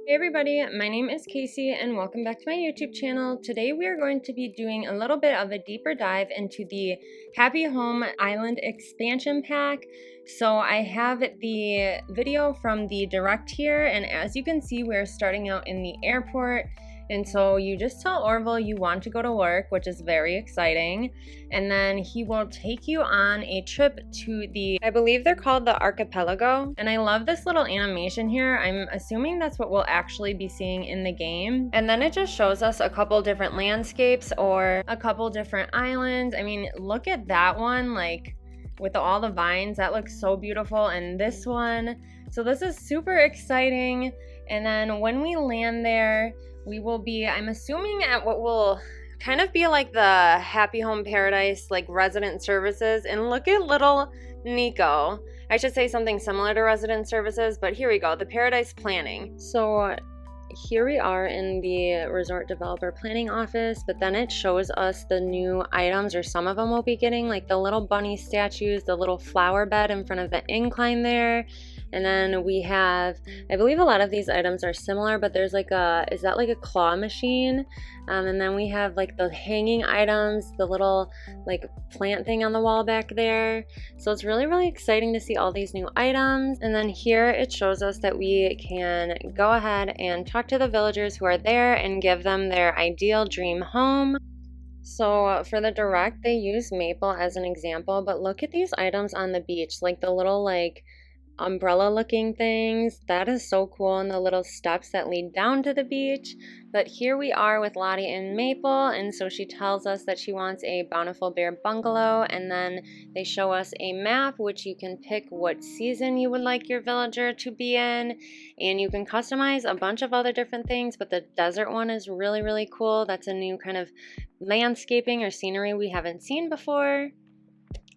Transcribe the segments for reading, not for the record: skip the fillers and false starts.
Hey everybody, my name is Casey and welcome back to my YouTube channel. Today we are going to be doing a little bit of a deeper dive into the Happy Home Island expansion pack. So I have the video from the direct here, and as you can see we're starting out in the airport. And so you just tell Orville you want to go to work, which is very exciting. And then he will take you on a trip to the, I believe they're called the Archipelago. And I love this little animation here. I'm assuming that's what we'll actually be seeing in the game. And then it just shows us a couple different landscapes or a couple different islands. I mean, look at that one, like with all the vines, that looks so beautiful. And this one, so this is super exciting. And then when we land there, we will be, I'm assuming, at what will kind of be like the Happy Home Paradise, like resident services. And look at little Nico. I should say something similar to resident services, but here we go, the Paradise Planning. So here we are in the resort developer planning office, but then it shows us the new items, or some of them we'll be getting, like the little bunny statues, the little flower bed in front of the incline there. And then we have, I believe a lot of these items are similar, but there's like a, is that like a claw machine? And then we have like the hanging items, the little like plant thing on the wall back there. So it's really, really exciting to see all these new items. And then here it shows us that we can go ahead and talk to the villagers who are there and give them their ideal dream home. So for the direct, they use maple as an example, but look at these items on the beach, like the little like umbrella looking things. That is so cool, and the little steps that lead down to the beach. But here we are with Lottie and Maple, and so she tells us that she wants a Bountiful Bear bungalow, and then they show us a map which you can pick what season you would like your villager to be in, and you can customize a bunch of other different things, but the desert one is really, really cool. That's a new kind of landscaping or scenery we haven't seen before.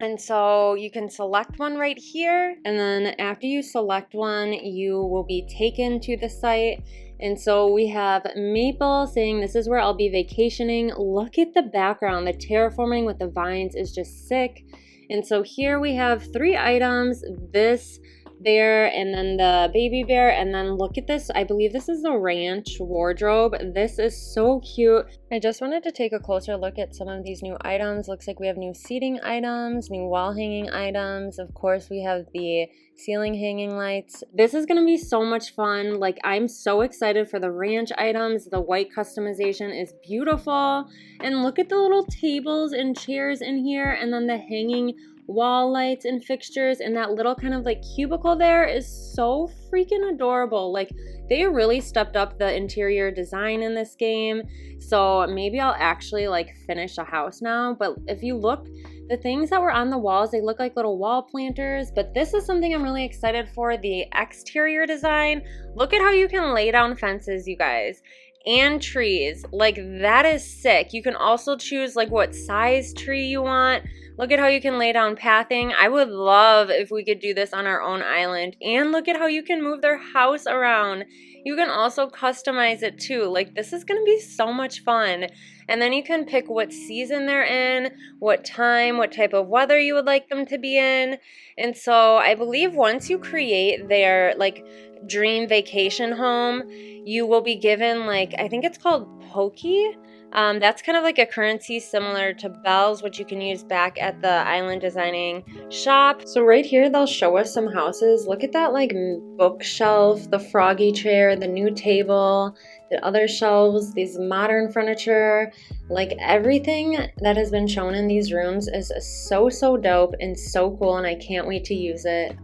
And so you can select one right here, and then after you select one, you will be taken to the site. And so we have Maple saying, this is where I'll be vacationing. Look at the background. The terraforming with the vines is just sick. And so here we have 3 items, this bear and then the baby bear, and then look at this. I believe this is the ranch wardrobe. This is so cute. I just wanted to take a closer look at some of these new items. Looks like we have new seating items, new wall hanging items. Of course, we have the ceiling hanging lights. This is going to be so much fun. Like, I'm so excited for the ranch items. The white customization is beautiful. And look at the little tables and chairs in here, and then the hanging wall lights and fixtures, and that little kind of like cubicle there is so freaking adorable. Like, they really stepped up the interior design in this game. So maybe I'll actually like finish a house now. But if you look, the things that were on the walls, they look like little wall planters. But this is something I'm really excited for, the exterior design. Look at how you can lay down fences, you guys, and trees. Like, that is sick. You can also choose like what size tree you want. Look at how you can lay down pathing. I would love if we could do this on our own island. And look at how you can move their house around. You can also customize it too. Like, this is going to be so much fun. And then you can pick what season they're in, what time, what type of weather you would like them to be in. And so I believe once you create their like dream vacation home, you will be given like, I think it's called Pokey. That's kind of like a currency similar to bells, which you can use back at the island designing shop. So right here, they'll show us some houses. Look at that like bookshelf, the froggy chair, the new table, the other shelves, these modern furniture. Like, everything that has been shown in these rooms is so, so dope and so cool, and I can't wait to use it.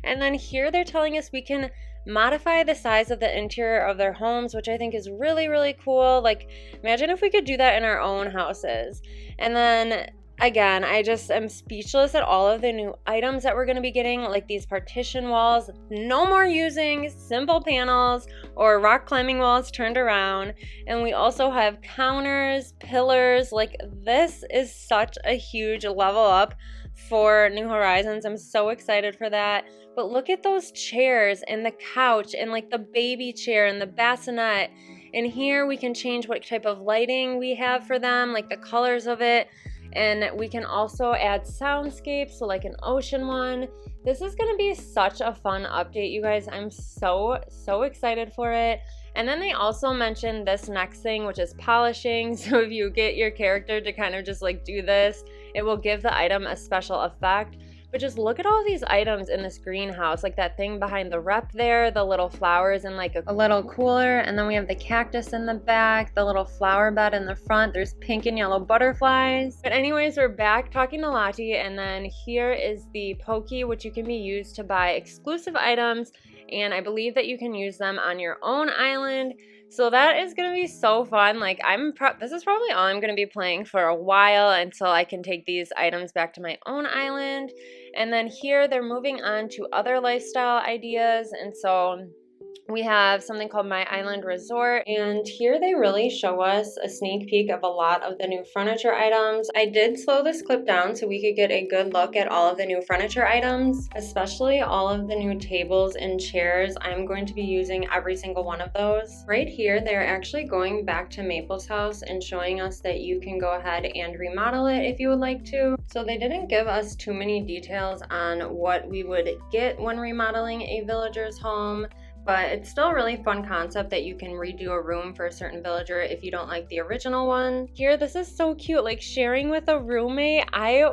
And then here they're telling us we can modify the size of the interior of their homes, which I think is really, really cool. Like, imagine if we could do that in our own houses. And then again, I just am speechless at all of the new items that we're going to be getting, like these partition walls. No more using simple panels or rock climbing walls turned around. And we also have counters, pillars. Like, this is such a huge level up for New Horizons. I'm so excited for that. But look at those chairs and the couch and like the baby chair and the bassinet. And here we can change what type of lighting we have for them, like the colors of it. And we can also add soundscapes, so like an ocean one. This is going to be such a fun update, you guys. I'm so excited for it. And then they also mentioned this next thing, which is polishing. So if you get your character to kind of just like do this, it will give the item a special effect. But just look at all these items in this greenhouse, like that thing behind the rep there, the little flowers in like a little cooler, and then we have the cactus in the back, the little flower bed in the front. There's pink and yellow butterflies. But anyways, we're back talking to Lottie, and then here is the Pokey, which you can be used to buy exclusive items, and I believe that you can use them on your own island. So that is going to be so fun. Like this is probably all I'm going to be playing for a while until I can take these items back to my own island. And then here they're moving on to other lifestyle ideas. And so we have something called My Island Resort, and here they really show us a sneak peek of a lot of the new furniture items. I did slow this clip down so we could get a good look at all of the new furniture items, especially all of the new tables and chairs. I'm going to be using every single one of those. Right here, they're actually going back to Maple's house and showing us that you can go ahead and remodel it if you would like to. So they didn't give us too many details on what we would get when remodeling a villager's home, but it's still a really fun concept that you can redo a room for a certain villager if you don't like the original one. Here, this is so cute, like sharing with a roommate. I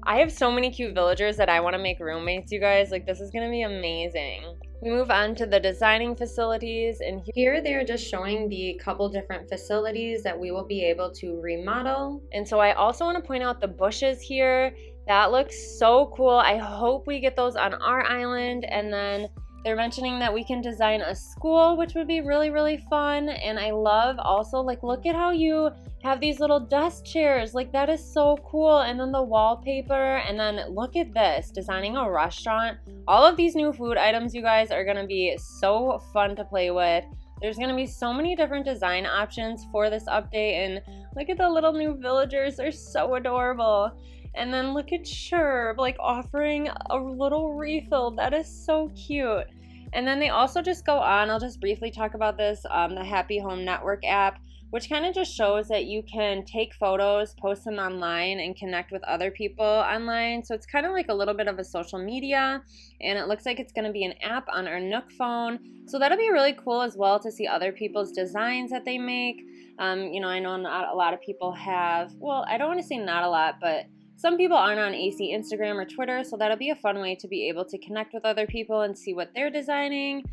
have so many cute villagers that I want to make roommates, you guys. Like, this is gonna be amazing. We move on to the designing facilities, and here they're just showing the couple different facilities that we will be able to remodel. And so I also want to point out the bushes here. That looks so cool. I hope we get those on our island. And then they're mentioning that we can design a school, which would be really, really fun. And I love also, like, look at how you have these little desk chairs. Like, that is so cool. And then the wallpaper. And then look at this, designing a restaurant. All of these new food items, you guys, are going to be so fun to play with. There's going to be so many different design options for this update. And look at the little new villagers. They're so adorable. And then look at Sherb, like, offering a little refill. That is so cute. And then they also just go on, I'll just briefly talk about this, the Happy Home Network app, which kind of just shows that you can take photos, post them online, and connect with other people online. So it's kind of like a little bit of a social media, and it looks like it's going to be an app on our Nook phone. So that'll be really cool as well to see other people's designs that they make. You know, I know not a lot of people have, well, I don't want to say not a lot, but some people aren't on AC Instagram or Twitter, so that'll be a fun way to be able to connect with other people and see what they're designing.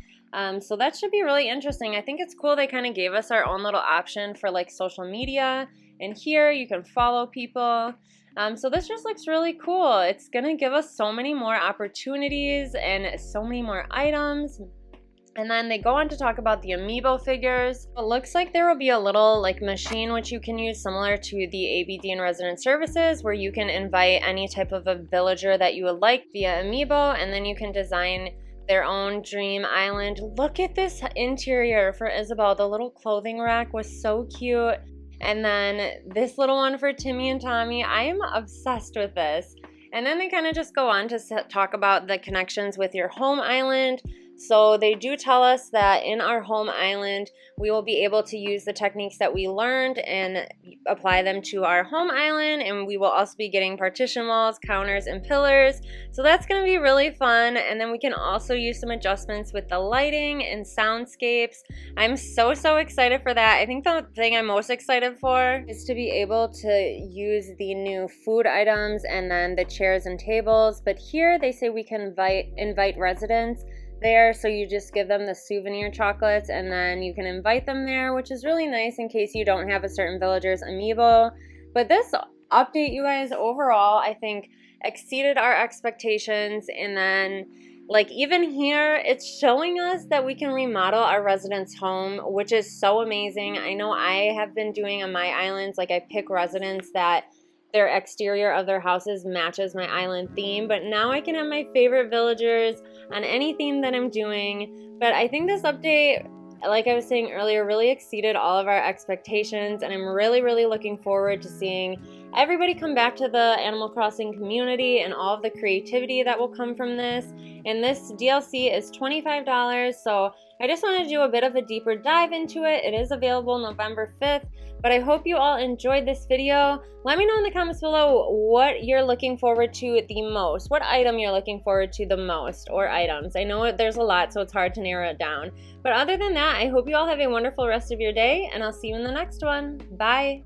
So that should be really interesting. I think it's cool they kind of gave us our own little option for like social media. And here you can follow people. So this just looks really cool. It's going to give us so many more opportunities and so many more items. And then they go on to talk about the Amiibo figures. It looks like there will be a little like machine which you can use similar to the ABD and Resident Services, where you can invite any type of a villager that you would like via Amiibo, and then you can design their own dream island. Look at this interior for Isabel. The little clothing rack was so cute. And then this little one for Timmy and Tommy. I am obsessed with this. And then they kind of just go on to talk about the connections with your home island. So they do tell us that in our home island, we will be able to use the techniques that we learned and apply them to our home island. And we will also be getting partition walls, counters, and pillars. So that's going to be really fun. And then we can also use some adjustments with the lighting and soundscapes. I'm so excited for that. I think the thing I'm most excited for is to be able to use the new food items and then the chairs and tables. But here they say we can invite residents there, so you just give them the souvenir chocolates and then you can invite them there, which is really nice in case you don't have a certain villager's amiibo. But this update, you guys, overall I think exceeded our expectations. And then like even here it's showing us that we can remodel our residents' home, which is so amazing. I know I have been doing on my islands, like I pick residents that their exterior of their houses matches my island theme, but now I can have my favorite villagers on any theme that I'm doing. But I think this update, like I was saying earlier, really exceeded all of our expectations, and I'm really looking forward to seeing everybody come back to the Animal Crossing community and all of the creativity that will come from this. And this DLC is $25, so I just want to do a bit of a deeper dive into it. It is available November 5th, but I hope you all enjoyed this video. Let me know in the comments below what you're looking forward to the most, what item you're looking forward to the most, or items. I know there's a lot, so it's hard to narrow it down. But other than that, I hope you all have a wonderful rest of your day, and I'll see you in the next one. Bye!